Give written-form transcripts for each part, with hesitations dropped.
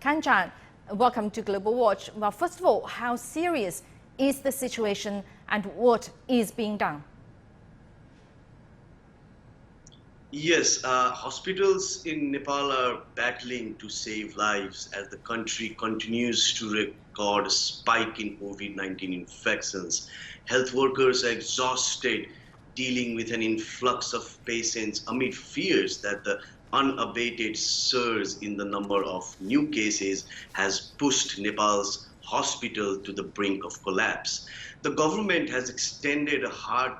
Kanchan, welcome to Global Watch. Well, first of all, how serious is the situation and what is being done? Yes, hospitals in Nepal are battling to save lives as the country continues to record a spike in COVID-19 infections. Health workers are exhausted dealing with an influx of patients amid fears that the unabated surge in the number of new cases has pushed Nepal's hospital to the brink of collapse. The government has extended a hard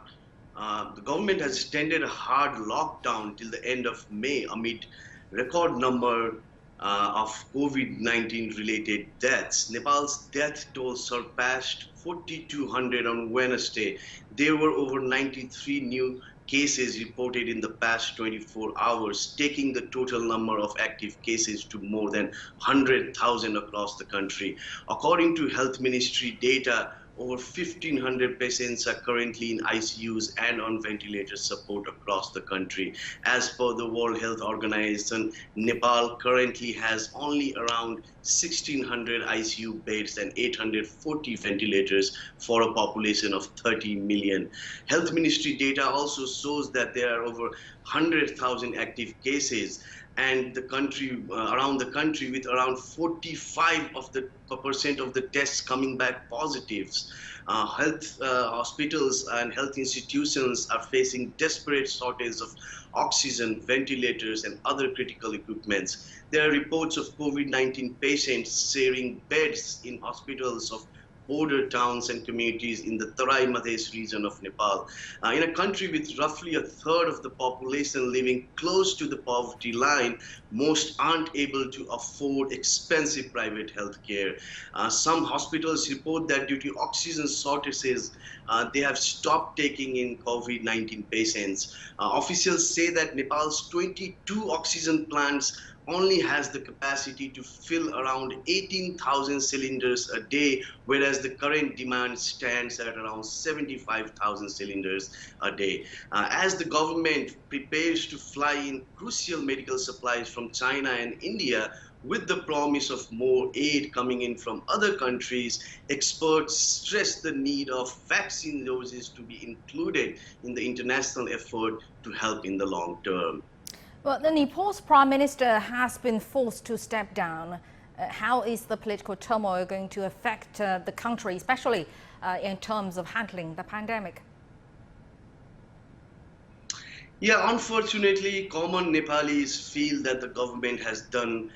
the government has extended a hard lockdown till the end of May amid record number of COVID-19 related deaths. Nepal's death toll surpassed 4,200 on Wednesday. There were over 93 new cases reported in the past 24 hours, taking the total number of active cases to more than 100,000 across the country. According to Health Ministry data, over 1,500 patients are currently in ICUs and on ventilator support across the country. As per the World Health Organization, Nepal currently has only around 1,600 ICU beds and 840 ventilators for a population of 30 million. Health Ministry data also shows that there are over 100,000 active cases and the country around the country with around 45% of the tests coming back positives. Health hospitals and health institutions are facing desperate shortage of oxygen, ventilators, and other critical equipments. There are reports of COVID-19 patients sharing beds in hospitals of border towns and communities in the Tarai Madhesh region of Nepal. In a country with roughly a third of the population living close to the poverty line, most aren't able to afford expensive private health care. Some hospitals report that due to oxygen shortages, they have stopped taking in COVID-19 patients. Officials say that Nepal's 22 oxygen plants only has the capacity to fill around 18,000 cylinders a day, whereas the current demand stands at around 75,000 cylinders a day. As the government prepares to fly in crucial medical supplies from China and India, with the promise of more aid coming in from other countries, experts stress the need of vaccine doses to be included in the international effort to help in the long term. Well, the Nepal's Prime Minister has been forced to step down. How is the political turmoil going to affect the country, especially in terms of handling the pandemic? Yeah, unfortunately, common Nepalis feel that the government has done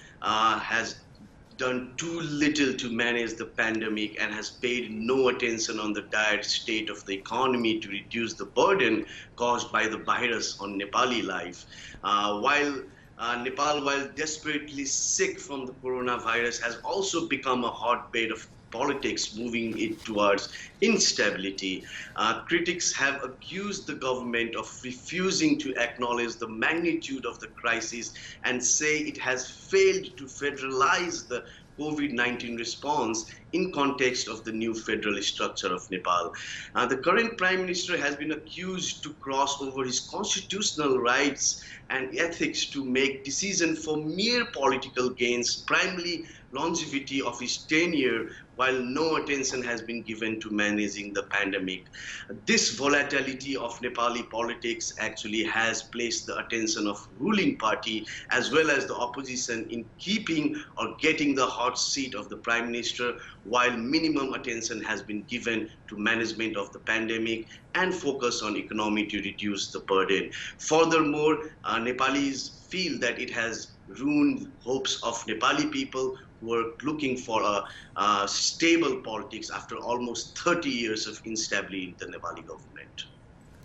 too little to manage the pandemic and has paid no attention on the dire state of the economy to reduce the burden caused by the virus on Nepali life. Nepal, while desperately sick from the coronavirus, has also become a hotbed of politics, moving it towards instability. Critics have accused the government of refusing to acknowledge the magnitude of the crisis and say it has failed to federalize the COVID-19 response in context of the new federal structure of Nepal. The current Prime Minister has been accused to cross over his constitutional rights and ethics to make decisions for mere political gains, primarily longevity of his tenure, while no attention has been given to managing the pandemic. This volatility of Nepali politics actually has placed the attention of ruling party as well as the opposition in keeping or getting the hot seat of the Prime Minister, while minimum attention has been given to management of the pandemic and focus on economy to reduce the burden. Furthermore, Nepalis feel that it has ruined hopes of Nepali people who are looking for a stable politics after almost 30 years of instability in the Nepali government.